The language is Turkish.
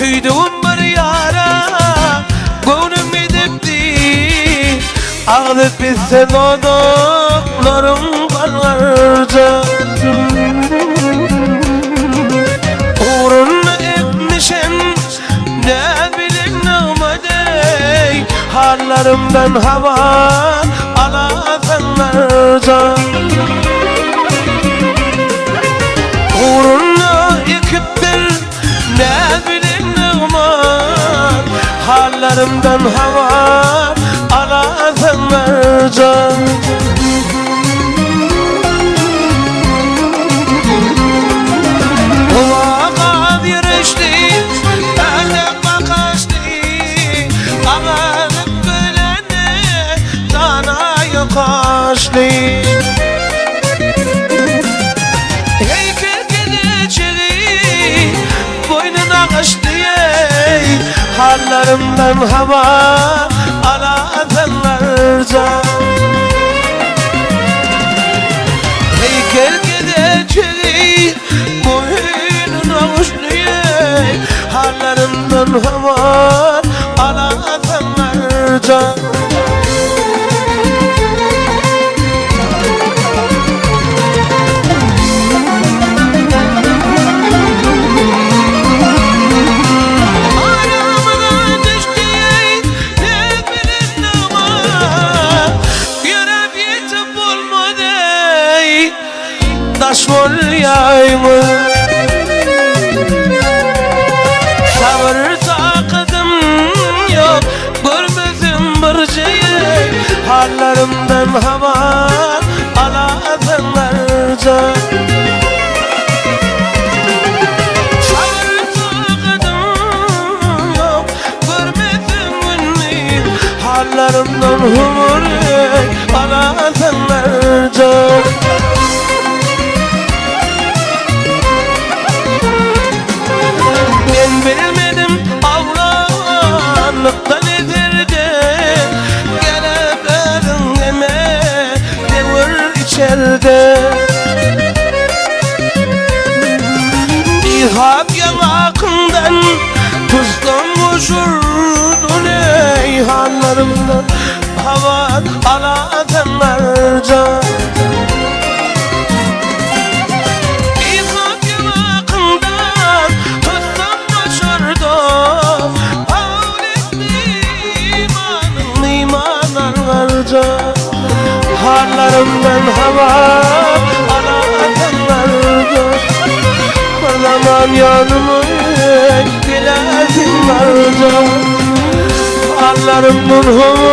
Süydüğüm bir yara gönlüm edipti. Ağlık bitse dudaklarım kanarca. Uğruna etmişen ne bilin neydi. Hallerimden hava alasanlarca. Uğruna ekiptir ne bilin neydi. Hallerimden hava alasanlarca. Heykel geleceği boynuna kaçtı. Hallerimden hava alasanlarca. Heykel geleceği boynuna kaçtı. Hallerimden hava alasanlarca. Taşmol yayımı sabır takadım yok, görmedim bir şey. Hallerimden hava alasanlarca. Sabır takadım yok, görmedim bunu. Hallerimden humur alasanlarca. Bilmedim avlanlıkta nedirdi. Geleberin eme devir içerde. İhab yanakından tuzdan vururdun ey. Hallerimden hava alasanlarca. Hallerimden hava alasanlarca. Bir zaman yanıma gelesinlerce. Hallerimden hava